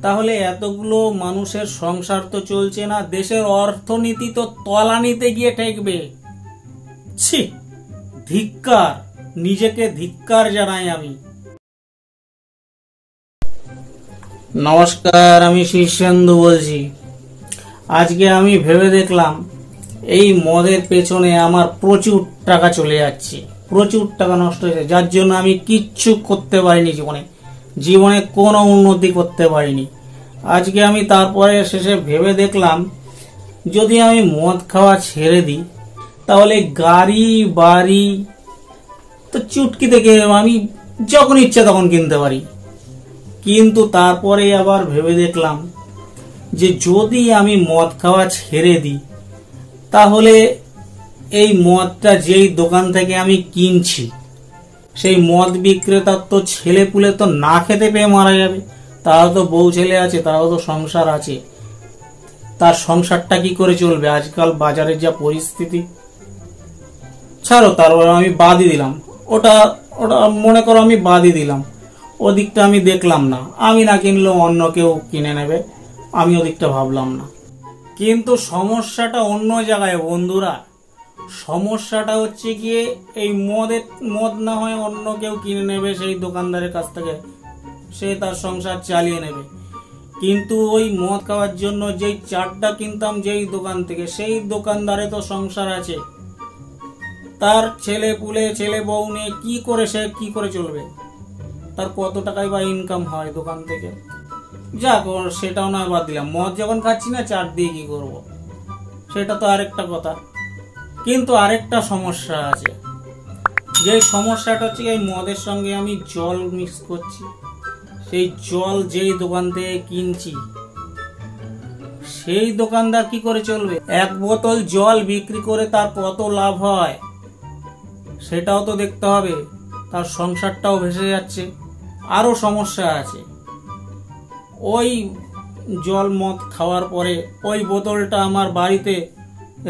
তাহলে এতগুলো মানুষের সংসার তো চলছে না, দেশের অর্থনীতি তো তলানিতে গিয়ে ঠেকবে। ছি, ধিক্কার, নিজেকে ধিক্কার জানাই আমি। নমস্কার, আমি শীর্ষেন্দু বলছি। আজকে আমি ভেবে দেখলাম এই মদের পেছনে আমার প্রচুর টাকা চলে যাচ্ছে, প্রচুর টাকা নষ্ট হয়েছে, যার জন্য আমি কিচ্ছু করতে পারিনি, জীবনে কোনো উন্নতি করতে পারিনি। আজকে আমি তারপরে শেষে ভেবে দেখলাম যদি আমি মদ খাওয়া ছেড়ে দিই তাহলে গাড়ি বাড়ি তো চুটকি থেকে আমি যখন ইচ্ছে তখন কিনতে পারি। কিন্তু তারপরে আবার ভেবে দেখলাম যে যদি আমি মদ খাওয়া ছেড়ে দিই তাহলে এই মদটা যেই দোকান থেকে আমি কিনছি সেই মদ বিক্রেতার তো ছেলে পুলে তো না খেতে পেয়ে মারা যাবে। তারাও তো বউ ছেলে আছে, তারাও তো সংসার আছে, তার সংসারটা কি করে চলবে? আজকাল বাজারের যা পরিস্থিতি। ছাড়ো, তারপর আমি বাদই দিলাম ওটা ওটা মনে করো আমি বাদই দিলাম, ওদিকটা আমি দেখলাম না। আমি না কিনলেও অন্য কেউ কিনে নেবে, আমি ওদিকটা ভাবলাম না। কিন্তু সমস্যাটা অন্য জায়গায় বন্ধুরা। সমস্যাটা হচ্ছে গিয়ে এই মদ না হয় অন্য কেউ কিনে নেবে সেই দোকানদারের কাছ থেকে, সে তার সংসার চালিয়ে নেবে। কিন্তু ওই মদ খাওয়ার জন্য যেই চারটা কিনতাম যেই দোকান থেকে, সেই দোকানদারে তো সংসার আছে, তার ছেলে পুলে ছেলে বউ নিয়ে সে কি করে চলবে? তার কত টাকায় বা ইনকাম হয় দোকান থেকে? যাক, সেটাও না বাদ দিলাম। মদ যখন খাচ্ছি না, চাট দিয়ে কি করব, সেটা তো আরেকটা কথা। কিন্তু আরেকটা সমস্যা আছে, যে সমস্যাটা হচ্ছে এই মদের সঙ্গে আমি জল মিক্স করছি। সেই জল যেই দোকান থেকে কিনছি সেই দোকানদার কি করে চলবে? এক বোতল জল বিক্রি করে তার কত লাভ হয় সেটাও তো দেখতে হবে, তার সংসারটাও ভেসে যাচ্ছে। আরো সমস্যা আছে, ওই জল মদ খাওয়ার পরে ওই বোতলটা আমার বাড়িতে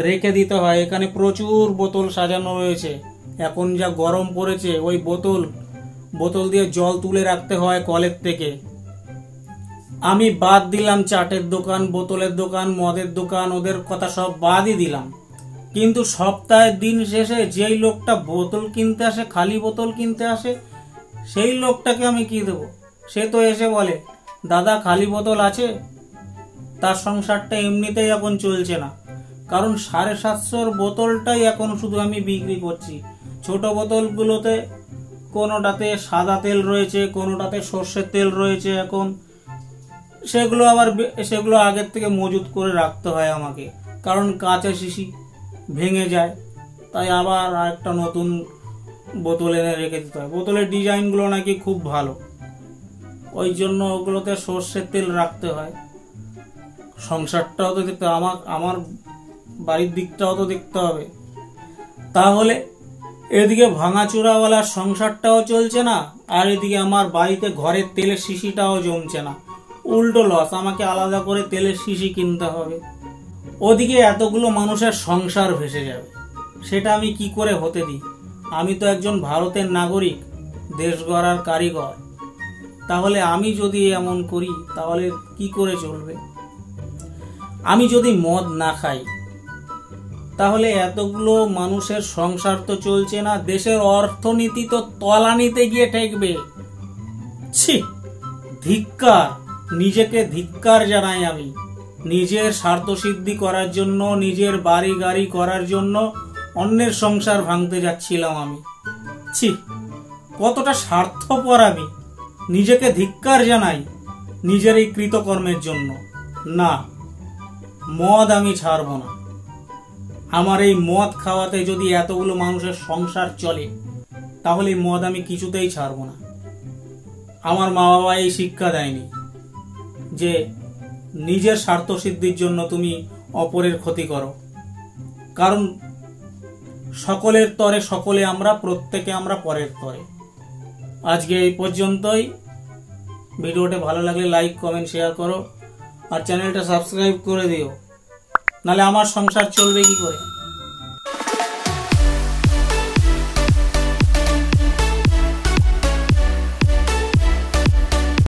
রেখে দিতে হয়। এখানে প্রচুর বোতল সাজানো রয়েছে, এখন যা গরম পড়েছে ওই বোতল দিয়ে জল তুলে রাখতে হয় কলের থেকে। আমি বাদ দিলাম চাটের দোকান, বোতলের দোকান, মদের দোকান, ওদের কথা সব বাদই দিলাম। কিন্তু সপ্তাহের দিন শেষে যেই লোকটা বোতল কিনতে আসে, খালি বোতল কিনতে আসে, সেই লোকটাকে আমি কি দেবো? সে তো এসে বলে, দাদা খালি বোতল আছে? তার সংসারটা এমনিতেই এখন চলছে না, কারণ 750 বোতলটাই এখন শুধু আমি বিক্রি করছি। ছোট বোতলগুলোতে কোনোটাতে সাদা তেল রয়েছে, কোনোটাতে সর্ষের তেল রয়েছে। এখন সেগুলো আগের থেকে মজুত করে রাখতে হয় আমাকে, কারণ কাঁচা শিশি ভেঙে যায়, তাই আবার আরেকটা নতুন বোতল এনে রেখে দিতে হয়। বোতলের ডিজাইনগুলো নাকি খুব ভালো, ওই জন্য ওগুলোতে সর্ষের তেল রাখতে হয়। সংসারটাও তো দেখতে, আমার বাড়ির দিকটাও তো দেখতে হবে। তাহলে এদিকে ভাঙাচোরাওয়ালার সংসারটাও চলছে না, আর এদিকে আমার বাড়িতে ঘরের তেলের শিশিটাও জমছে না। উল্টো লস, আমাকে আলাদা করে তেলের শিশি কিনতে হবে। ওদিকে এতগুলো মানুষের সংসার ভেসে যাবে, সেটা আমি কি করে হতে দিই? আমি তো একজন ভারতের নাগরিক, দেশ গড়ার কারিগর। তাহলে আমি যদি এমন করি তাহলে কি করে চলবে? আমি যদি মদ না খাই তাহলে এতগুলো মানুষের সংসার তো চলছে না, দেশের অর্থনীতি তো তলানিতে গিয়ে ঠেকবে। ছি, ধিক্কার, নিজেকে ধিক্কার জানাই আমি। নিজের স্বার্থ সিদ্ধি করার জন্য, নিজের বাড়ি গাড়ি করার জন্য অন্যের সংসার ভাঙতে যাচ্ছিলাম আমি। ছি, কতটা স্বার্থপর আমি! নিজেকে ধিক্কার জানাই নিজের এই কৃতকর্মের জন্য। না, মদ আমি ছাড়বো না। আমার এই মদ খাওয়াতে যদি এতগুলো মানুষের সংসার চলে তাহলে মদ আমি কিছুতেই ছাড়বো না। আমার মা বাবা এই শিক্ষা দেয়নি যে নিজের স্বার্থ সিদ্ধির জন্য তুমি অপরের ক্ষতি করো, কারণ সকলের তরে সকলে আমরা, প্রত্যেকে আমরা পরের তরে। আজকে এই পর্যন্তই। ভিডিওটা ভালো লাগলে লাইক কমেন্ট শেয়ার করো, আর চ্যানেলটা সাবস্ক্রাইব করে দিও, নাহলে আমার সংসার চলবে কি করে?